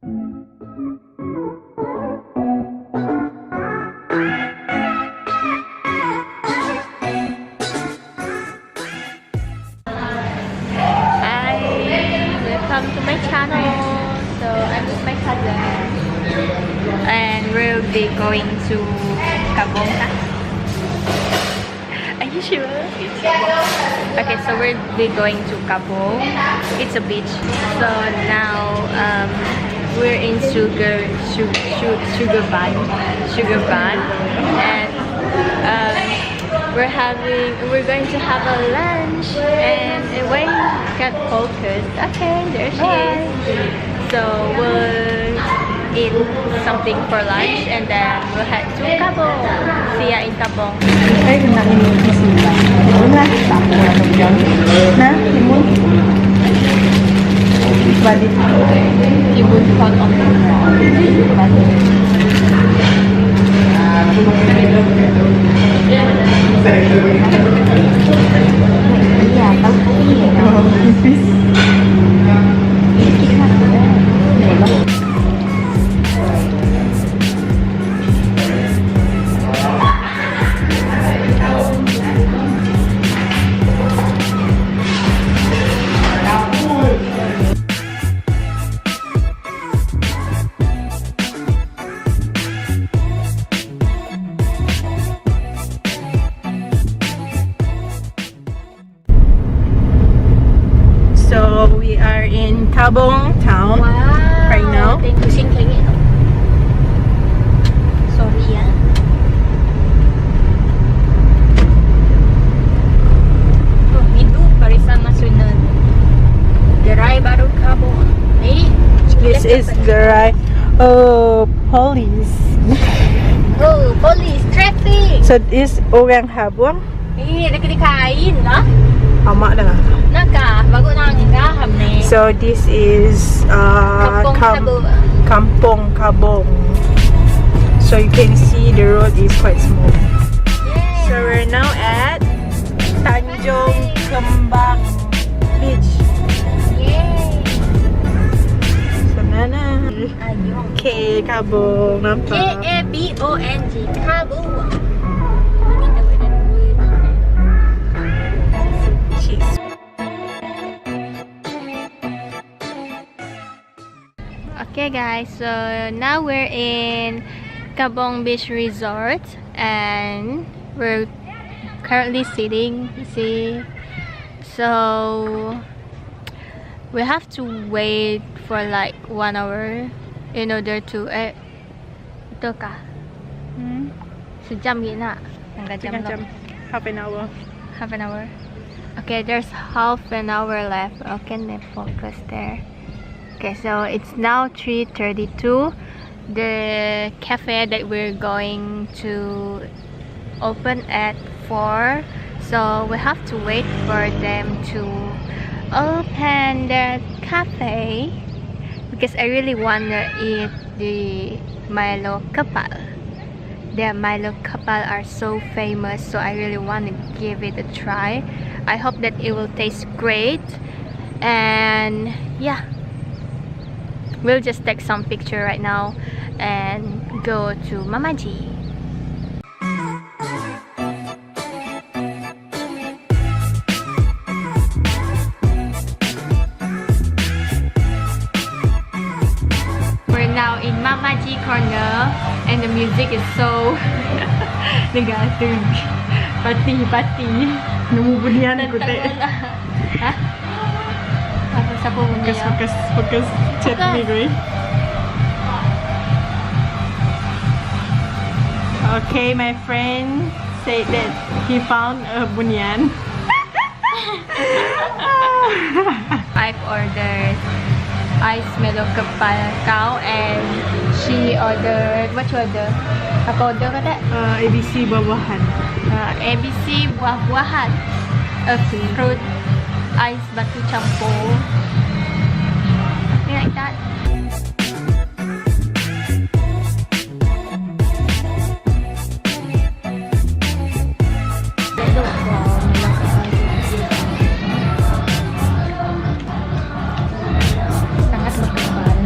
Welcome to my channel. So I'm with my cousin and we'll be going to Kabong. Are you sure? Okay, so we'll be going to Kabong. It's a beach. So now we're in sugar van, and we're going to have a lunch, and Wayne got focused. Okay, there she is. So we'll eat something for lunch and then we'll head to Kabong. See ya in Kabong. Ay, nakin yung isipan. Una, tapo na ito yun. Na, timun. Balik. Timun pot on the Iya, tahu pipis. So we are in Kabong town right now. Sorry ya. Oh, itu barisan nasional. Gerai baru Kabong. This is the police. Oh, police traffic. So this orang Habong. Dekat kain lah. Hamak dah. Naka, bago na ang ingaham ni. So this is Kampong Kabong. So you can see the road is quite small. Yay. So we're now at Tanjung Kembang Beach. Yay. So Nana. Ayun. K Kabong nampak. K-A-B-O-N-G. Kabong. Cheese. Okay guys, so now we're in Kabong Beach Resort and we're currently sitting, you see. So we have to wait for like 1 hour in order to ito ka sejam gini nak Jam. Half an hour. half an hour. Okay, there's half an hour left. Okay, let's focus there. Okay, so it's now 3:32. The cafe that we're going to open at 4, so we have to wait for them to open their cafe because I really want to eat the Milo Kepal. The Milo Kepal are so famous, so I really want to give it a try. I hope that it will taste great, and yeah, we'll just take some picture right now and go to Mama G. We're now in Mama G corner and the music is so negative. Pati. Nemu bunian aku tak. Hah? Apa siapa punya? Fokus chat ni gue. Okay, my friend said that he found a bunian. I've ordered ice Milo Kepal cow and she ordered, what you order? Apa order ka tak? ABC buah-buahan. ABC buah-buahan. Fruit ice batu campur. Something like that. Sangat berkembang.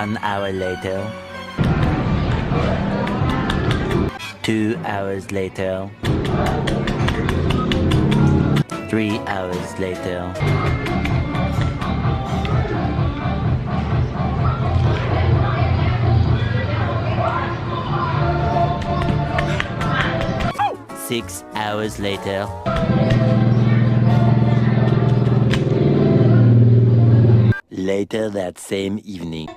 1 hour later. 2 hours later. 3 hours later. 6 hours later. Later that same evening.